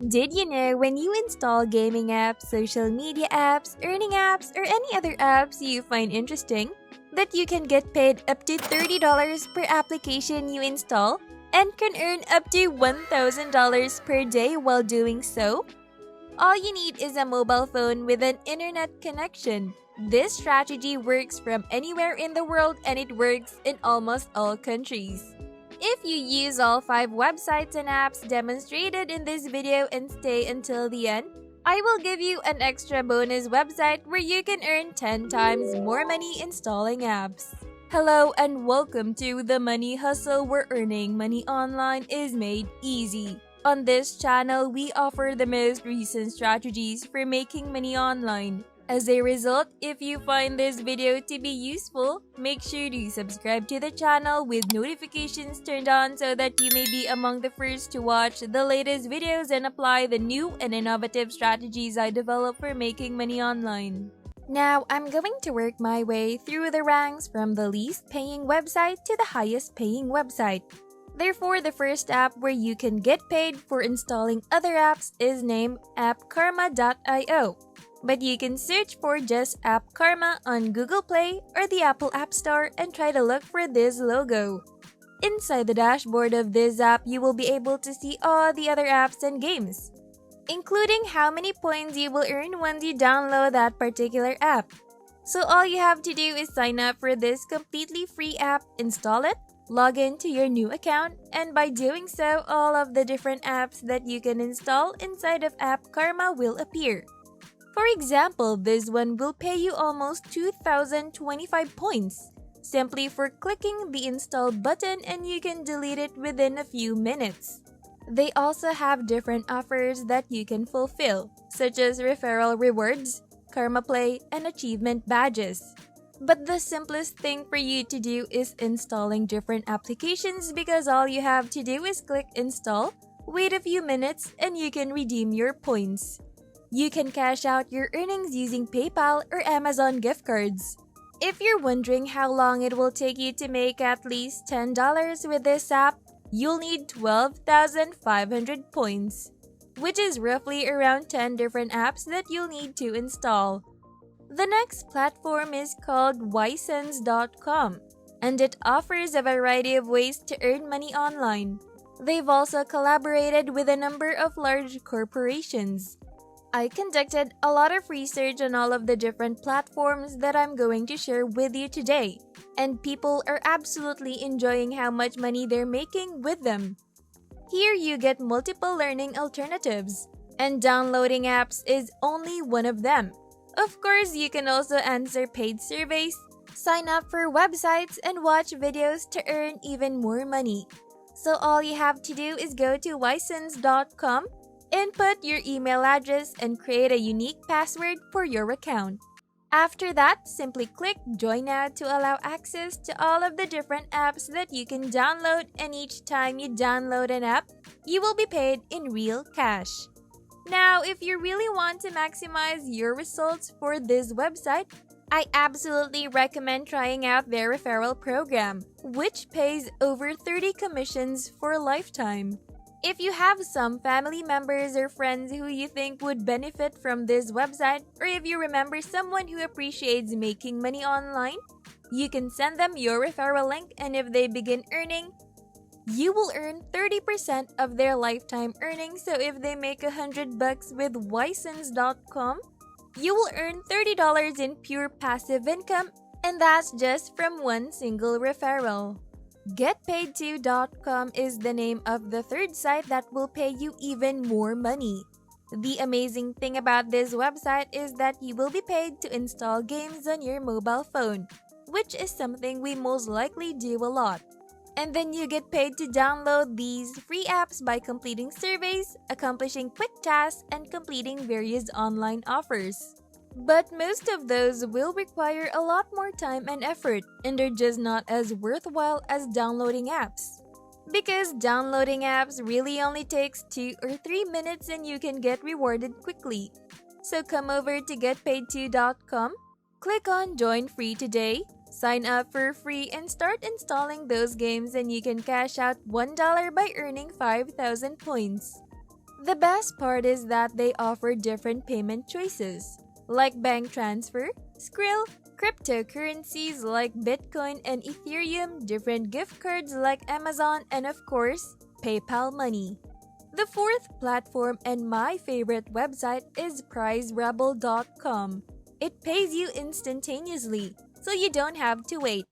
Did you know when you install gaming apps, social media apps, earning apps, or any other apps you find interesting, that you can get paid up to $30 per application you install and can earn up to $1,000 per day while doing so? All you need is a mobile phone with an internet connection. This strategy works from anywhere in the world and it works in almost all countries. If you use all 5 websites and apps demonstrated in this video and stay until the end, I will give you an extra bonus website where you can earn 10 times more money installing apps. Hello and welcome to The Money Hustle, where earning money online is made easy. On this channel, we offer the most recent strategies for making money online. As a result, if you find this video to be useful, make sure to subscribe to the channel with notifications turned on so that you may be among the first to watch the latest videos and apply the new and innovative strategies I develop for making money online. Now, I'm going to work my way through the ranks from the least paying website to the highest paying website. Therefore, the first app where you can get paid for installing other apps is named appkarma.io. But you can search for just App Karma on Google Play or the Apple App Store and try to look for this logo. Inside the dashboard of this app, you will be able to see all the other apps and games, including how many points you will earn once you download that particular app. So all you have to do is sign up for this completely free app, install it, log in to your new account, and by doing so, all of the different apps that you can install inside of App Karma will appear. For example, this one will pay you almost 2,025 points, simply for clicking the install button, and you can delete it within a few minutes. They also have different offers that you can fulfill, such as referral rewards, Karma Play, and achievement badges. But the simplest thing for you to do is installing different applications, because all you have to do is click install, wait a few minutes, and you can redeem your points. You can cash out your earnings using PayPal or Amazon gift cards. If you're wondering how long it will take you to make at least $10 with this app, you'll need 12,500 points, which is roughly around 10 different apps that you'll need to install. The next platform is called ysense.com, and it offers a variety of ways to earn money online. They've also collaborated with a number of large corporations. I conducted a lot of research on all of the different platforms that I'm going to share with you today, and people are absolutely enjoying how much money they're making with them. Here you get multiple learning alternatives, and downloading apps is only one of them. Of course, you can also answer paid surveys, sign up for websites, and watch videos to earn even more money. So all you have to do is go to ysense.com, input your email address, and create a unique password for your account. After that, simply click Join Now to allow access to all of the different apps that you can download, and each time you download an app, you will be paid in real cash. Now, if you really want to maximize your results for this website, I absolutely recommend trying out their referral program, which pays over 30 commissions for a lifetime. If you have some family members or friends who you think would benefit from this website, or if you remember someone who appreciates making money online, you can send them your referral link, and if they begin earning, you will earn 30% of their lifetime earnings. So if they make $100 with ysense.com, you will earn $30 in pure passive income, and that's just from one single referral. GetPaid2.com is the name of the third site that will pay you even more money. The amazing thing about this website is that you will be paid to install games on your mobile phone, which is something we most likely do a lot. And then you get paid to download these free apps by completing surveys, accomplishing quick tasks, and completing various online offers. But most of those will require a lot more time and effort, and they're just not as worthwhile as downloading apps. Because downloading apps really only takes 2 or 3 minutes and you can get rewarded quickly. So come over to getpaid2.com, click on Join Free today, sign up for free, and start installing those games, and you can cash out $1 by earning 5,000 points. The best part is that they offer different payment choices, like bank transfer, Skrill, cryptocurrencies like Bitcoin and Ethereum, different gift cards like Amazon, and of course, PayPal money. The fourth platform and my favorite website is pricerebel.com. It pays you instantaneously, so you don't have to wait.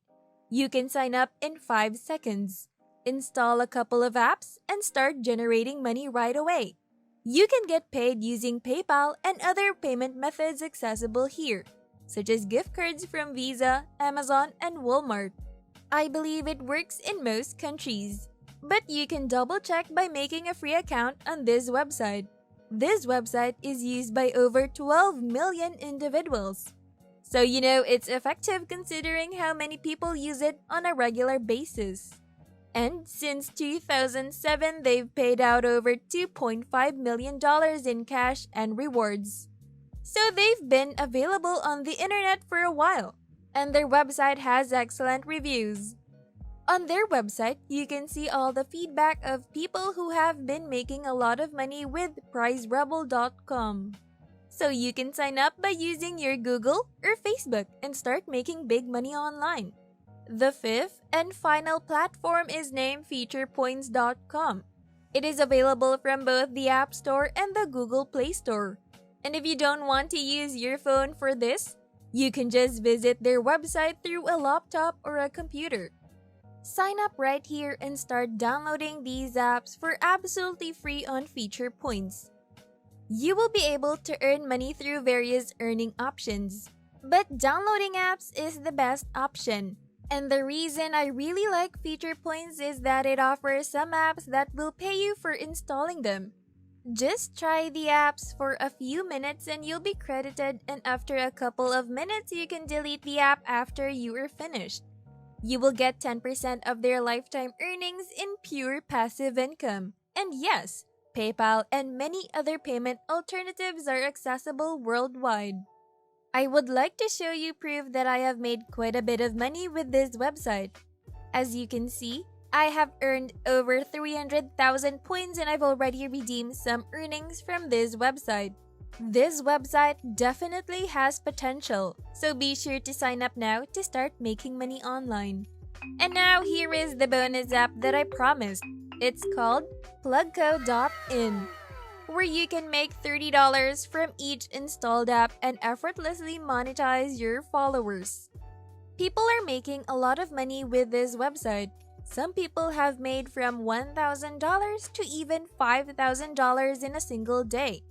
You can sign up in 5 seconds, install a couple of apps, and start generating money right away. You can get paid using PayPal and other payment methods accessible here, such as gift cards from Visa, Amazon, and Walmart. I believe it works in most countries, but you can double check by making a free account on this website. This website is used by over 12 million individuals. So you know it's effective considering how many people use it on a regular basis. And since 2007, they've paid out over $2.5 million in cash and rewards. So they've been available on the internet for a while, and their website has excellent reviews. On their website, you can see all the feedback of people who have been making a lot of money with pricerebel.com. So you can sign up by using your Google or Facebook and start making big money online. The fifth and final platform is named featurepoints.com. It is available from both the App Store and the Google Play Store. And if you don't want to use your phone for this, you can just visit their website through a laptop or a computer. Sign up right here and start downloading these apps for absolutely free on Feature Points. You will be able to earn money through various earning options. But downloading apps is the best option. And the reason I really like Feature Points is that it offers some apps that will pay you for installing them. Just try the apps for a few minutes and you'll be credited, and after a couple of minutes you can delete the app after you are finished. You will get 10% of their lifetime earnings in pure passive income. And yes, PayPal and many other payment alternatives are accessible worldwide. I would like to show you proof that I have made quite a bit of money with this website. As you can see, I have earned over 300,000 points and I've already redeemed some earnings from this website. This website definitely has potential, so be sure to sign up now to start making money online. And now here is the bonus app that I promised. It's called plugco.in, where you can make $30 from each installed app and effortlessly monetize your followers. People are making a lot of money with this website. Some people have made from $1,000 to even $5,000 in a single day.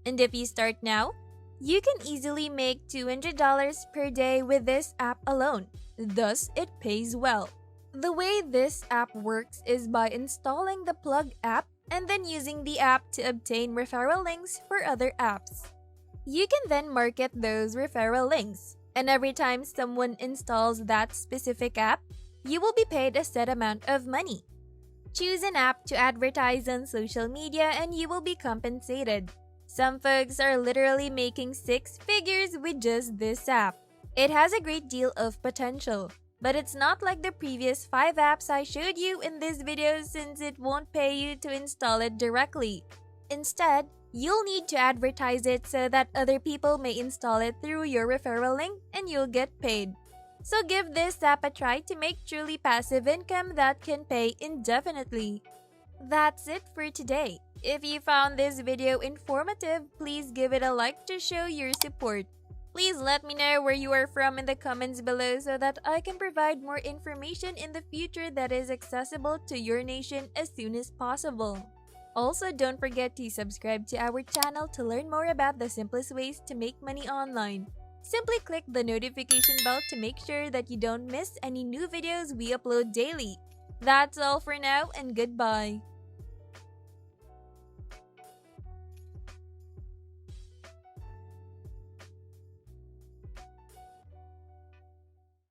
And if you start now, you can easily make $200 per day with this app alone. Thus, it pays well. The way this app works is by installing the Plug app and then using the app to obtain referral links for other apps. You can then market those referral links, and every time someone installs that specific app, you will be paid a set amount of money. Choose an app to advertise on social media and you will be compensated. Some folks are literally making 6 figures with just this app. It has a great deal of potential, but it's not like the previous 5 apps I showed you in this video since it won't pay you to install it directly. Instead, you'll need to advertise it so that other people may install it through your referral link and you'll get paid. So give this app a try to make truly passive income that can pay indefinitely. That's it for today. If you found this video informative, please give it a like to show your support. Please let me know where you are from in the comments below so that I can provide more information in the future that is accessible to your nation as soon as possible. Also, don't forget to subscribe to our channel to learn more about the simplest ways to make money online. Simply click the notification bell to make sure that you don't miss any new videos we upload daily. That's all for now and goodbye.